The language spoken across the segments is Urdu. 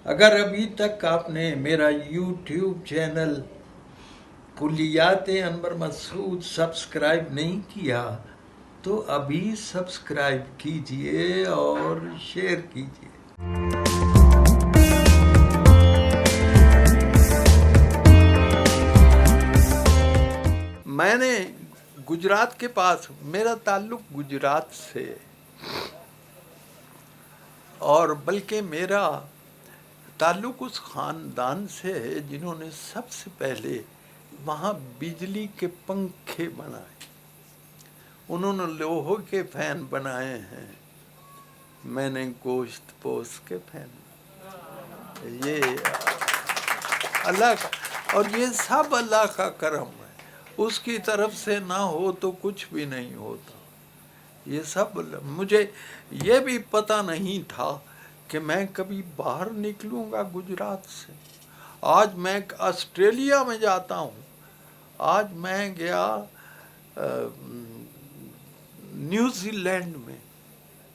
اگر ابھی تک آپ نے میرا یوٹیوب چینل کلیات انور مسعود سبسکرائب نہیں کیا تو ابھی سبسکرائب کیجئے اور شیئر کیجئے۔ میں نے گجرات کے پاس، میرا تعلق گجرات سے، اور بلکہ میرا تعلق اس خاندان سے ہے جنہوں نے سب سے پہلے وہاں بجلی کے پنکھے بنائے، انہوں نے لوہے کے فین بنائے ہیں، میں نے گوشت پوش کے فین، یہ اللہ کا، اور یہ سب اللہ کا کرم ہے، اس کی طرف سے نہ ہو تو کچھ بھی نہیں ہوتا، یہ سب مجھے یہ بھی پتہ نہیں تھا کہ میں کبھی باہر نکلوں گا گجرات سے۔ آج میں آسٹریلیا میں جاتا ہوں، آج میں گیا نیوزی لینڈ میں،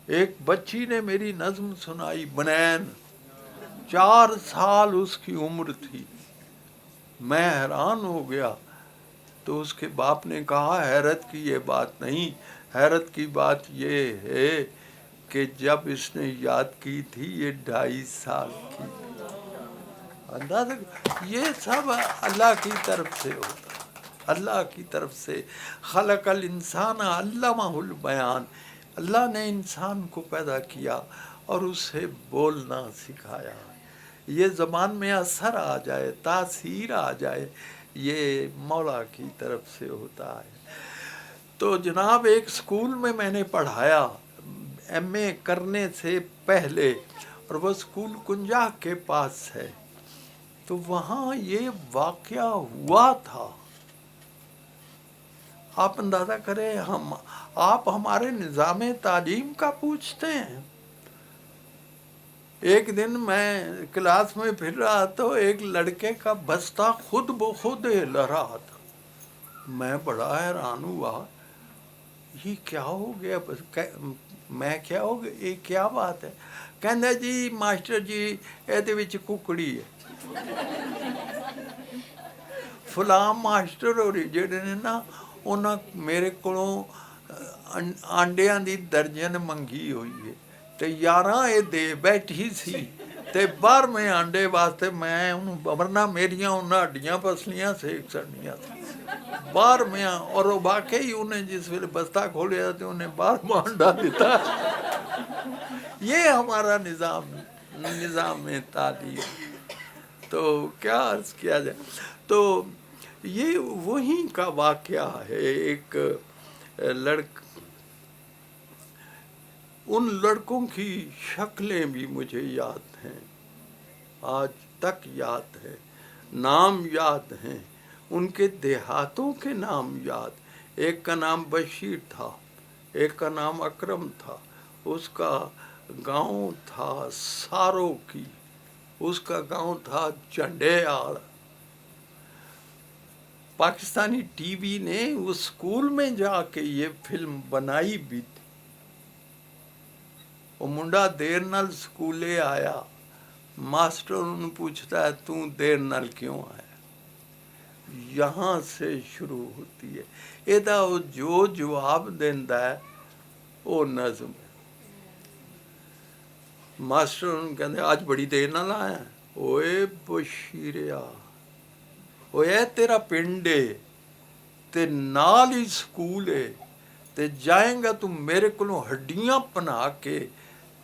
ایک بچی نے میری نظم سنائی، بنین، 4 سال اس کی عمر تھی، میں حیران ہو گیا، تو اس کے باپ نے کہا حیرت کی یہ بات نہیں، حیرت کی بات یہ ہے کہ جب اس نے یاد کی تھی یہ 2.5 سال کی، اندازہ یہ سب اللہ کی طرف سے ہوتا، اللہ کی طرف سے۔ خلق الانسان علمہ البیان، اللہ نے انسان کو پیدا کیا اور اسے بولنا سکھایا، یہ زبان میں اثر آ جائے، تاثیر آ جائے، یہ مولا کی طرف سے ہوتا ہے۔ تو جناب ایک سکول میں نے پڑھایا ایم اے کرنے سے پہلے، اور وہ سکول کنجا کے پاس ہے، تو وہاں یہ واقعہ ہوا تھا۔ آپ اندازہ کریں، آپ ہمارے نظام تعلیم کا پوچھتے ہیں۔ ایک دن میں کلاس میں پھر رہا تو ایک لڑکے کا بستہ خود بخود ہل رہا تھا، میں بڑا حیران ہوا، یہ کیا ہو گیا؟ میں کیا ہو گیا، یہ کیا بات ہے؟ کہندا جی ماسٹر جی ਇਹਦੇ ਵਿੱਚ ਕੁਕੜੀ ہے۔ فلاں ماسٹر ہوری ਜਿਹੜੇ ਨੇ ਨਾ ਉਹਨਾਂ ਮੇਰੇ ਕੋਲੋਂ ਆਂਡਿਆਂ ਦੀ ਦਰਜਨ ਮੰਗੀ ਹੋਈ ਹੈ ਤੇ 11 ਇਹ ਦੇ ਬੈਠੀ ਸੀ ਤੇ 12ਵੇਂ ਆਂਡੇ ਵਾਸਤੇ ਮੈਂ ਉਹਨੂੰ ਵਰਨਾ ਮੇਰੀਆਂ ਉਹਨਾਂ ਹੱਡੀਆਂ ਪਸਲੀਆਂ ਸੇਕ ਛੱਡੀਆਂ ਸੀ 12ਵੇਂ, ਔਰ ਉਹ ਵਾਕਈ ਉਹਨੇ ਜਿਸ ਵੇਲੇ ਬਸਤਾ کھولیا تو انہیں 12واں انڈا دیتا۔ یہ ہمارا نظام تعلیم، تو کیا عرض کیا جائے۔ تو یہ وہیں کا واقعہ ہے، ایک ان لڑکوں کی شکلیں بھی مجھے یاد ہیں، آج تک یاد ہے، نام یاد ہیں، ان کے دیہاتوں کے نام یاد، ایک کا نام بشیر تھا، ایک کا نام اکرم تھا، اس کا گاؤں تھا سارو کی، اس کا گاؤں تھا چنڈیال۔ پاکستانی ٹی وی نے اس اسکول میں جا کے یہ فلم بنائی بھی تھی۔ وہ منڈا دیر نال سکولے آیا، ماسٹر انہوں پوچھتا ہے تو دیر نال کیوں آیا؟ یہاں سے شروع ہوتی ہے، ایدہ وہ جو جواب دیندہ ہے وہ نظم ہے۔ ماسٹر انہوں کہتے ہیں آج بڑی دیر نال آیا ہے، اوے بشیریا، اوے تیرا پنڈے تے نال ہی سکول ہے تے جائیں گا تو میرے کولوں ہڈیاں پنا کے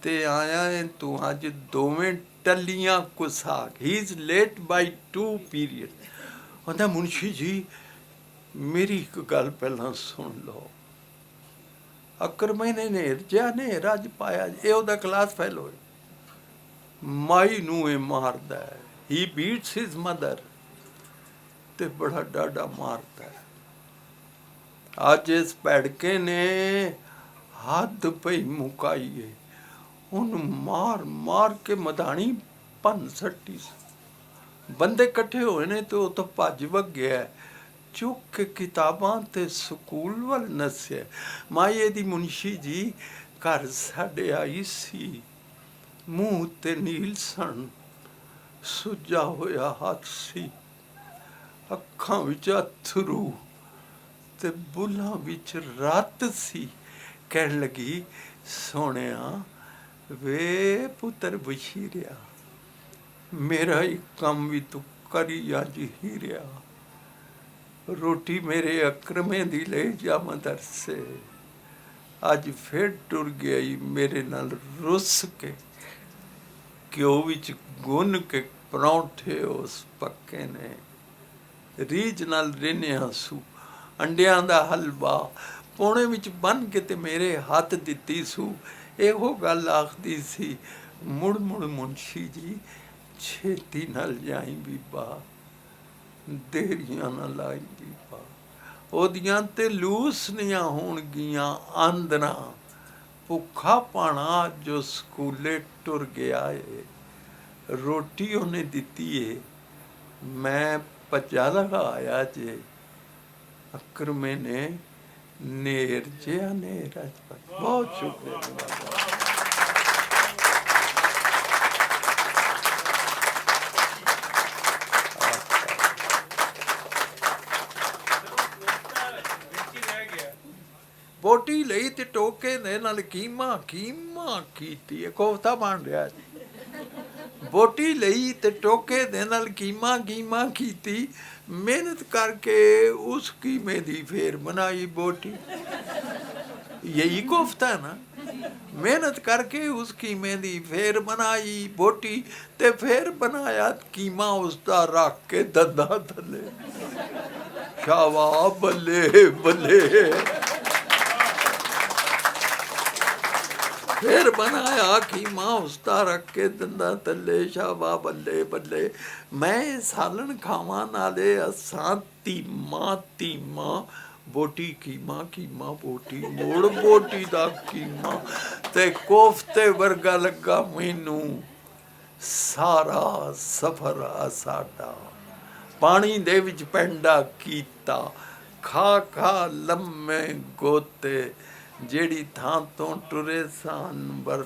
تے آیا ہے تو آج دوویں ٹلیاں کساک، ہی از لیٹ بائی 2 پیریڈ۔ کہتا ہے منشی جی میری ایک گل پہلا سن لو، اکرمے نے نرجا نے رج پایا، اے او دا کلاس فیلو ہے، مائی نو اے ماردا ہے، ہی بیٹس ہز مدر، تے بڑا ڈاڈا مارتا ہے۔ آج اس پیڑکے نے حد پہ مکائی ہے، ان مار مار کے مدانی پن سٹی سے، بندے کٹھے ہوئے نے تو بھج وگ گیا ہے، چک کے کتاباں تے سکول وال نسے۔ مائیے دی منشی جی گھر ساڈے آئی سی، منہ تے نیل سن، ਸੁੱਜਾ ਹੋਇਆ ਹੱਥ ਸੀ, ਅੱਖਾਂ ਵਿੱਚ ਅਥਰੂ ਤੇ ਬੁੱਲਾਂ ਵਿੱਚ ਰੱਤ ਸੀ। ਕਹਿਣ ਲੱਗੀ, ਸੋਹਣਿਆ ਵੇ ਪੁੱਤਰ ਬਸ਼ੀਰਿਆ, ਮੇਰਾ ਹੀ ਕੰਮ ਵੀ ਤੂੰ ਕਰੀ ਅੱਜ ਹੀ ਰਿਹਾ। ਰੋਟੀ ਮੇਰੇ ਅਕਰਮੇ ਦੀ ਲੈ ਜਾ ਮਦਰਸੇ, ਅੱਜ ਫਿਰ ਟੁਰ ਗਿਆ ਈ ਮੇਰੇ ਨਾਲ ਰੁੱਸ ਕੇ। ਘਿਓ ਵਿੱਚ ਗੁੰਨ ਕੇ ਪਰੌਂਠੇ ਉਸ ਪੱਕੇ ਨੇ, ਰੀਝ ਨਾਲ ਰਿੰਨਿਆ ਸੂ। ਅੰਡਿਆਂ ਦਾ ਹਲਵਾ ਪੌਣੇ ਵਿੱਚ ਬੰਨ ਕੇ ਤੇ ਮੇਰੇ ਹੱਥ ਦਿੱਤੀ ਸੂ। ਇਹੋ ਗੱਲ ਆਖਦੀ ਸੀ, ਮੁੜ ਮੁੜ ਮੁਨਸ਼ੀ ਜੀ, ਛੇਤੀ ਨਾਲ ਜਾਈ ਬੀਬਾ, ਦੇਰੀਆਂ ਨਾ ਲਾਈ ਬੀਬਾ। ਉਹਦੀਆਂ ਤੇ ਲੂਸਨੀਆਂ ਹੋਣਗੀਆਂ ਆਂਦਰਾਂ, ਭੁੱਖਾ ਪਾਣਾ ਜੋ ਸਕੂਲੇ ਟੁਰ ਗਿਆ ਏ। ਰੋਟੀ ਉਹਨੇ ਦਿੱਤੀ ਏ, ਮੈਂ ਭੱਜਾ ਲਗਾ ਆਇਆ ਜੇ। ਅਕਰਮੇ ਨੇ ਨੇਰ ਜਿਹਾ ਨੇਰ। ਬਹੁਤ ਸ਼ੁਕਰੀਆ ਬਾਬਾ। ਬੋਟੀ ਲਈ ਤੇ ਟੋਕੇ ਦੇ ਨਾਲ ਕੀਮਾ ਕੀਮਾ ਕੀਤੀ। ਕੋਫਤਾ ਬਣ ਰਿਹਾ ਜੀ। ਬੋਟੀ ਲਈ ਤੇ ਟੋਕੇ ਦੇ ਨਾਲ ਕੀਮਾ ਕੀਮਾ ਕੀਤੀ। ਮਿਹਨਤ ਕਰਕੇ ਉਸ ਕੀਮੇ ਦੀ ਫੇਰ ਬਣਾਈ ਬੋਟੀ। ਯਹੀ ਕੋਫਤਾ ਨਾ, ਮਿਹਨਤ ਕਰਕੇ ਉਸ ਕੀਮੇ ਦੀ ਫੇਰ ਬਣਾਈ ਬੋਟੀ, ਤੇ ਫੇਰ ਬਣਾਇਆ ਕੀਮਾ ਉਸਦਾ ਰੱਖ ਕੇ ਦੰਦਾਂ ਥੱਲੇ। ਸ਼ਾਬਾਸ਼, ਬੱਲੇ ਬੱਲੇ। ਫਿਰ ਬਣਾਇਆ ਕੀਮਾ ਉਸਦਾ ਰੱਖ ਕੇ ਦੰਦਾਂ ਥੱਲੇ। ਸ਼ਾਬਾ ਬੱਲੇ ਬੱਲੇ। ਮੈਂ ਸਾਲਣ ਖਾਵਾਂ ਨਾਲੇ ਅਸਾਂ ਧੀਮਾ ਧੀਮਾ। ਬੋਟੀ ਕੀਮਾ ਕੀਮਾ ਬੋਟੀ, ਮੁੜ ਬੋਟੀ ਦਾ ਕੀਮਾ ਤੇ ਕੋਫਤੇ ਵਰਗਾ ਲੱਗਾ ਮੈਨੂੰ ਸਾਰਾ ਸਫ਼ਰ ਸਾਡਾ। ਪਾਣੀ ਦੇ ਵਿੱਚ ਪੈਂਡਾ ਕੀਤਾ, ਖਾ ਖਾ ਲੰਮੇ ਗੋਤੇ, ਜਿਹੜੀ ਥਾਂ ਤੋਂ ਟੁਰੇ ਸਾਨ ਬਰ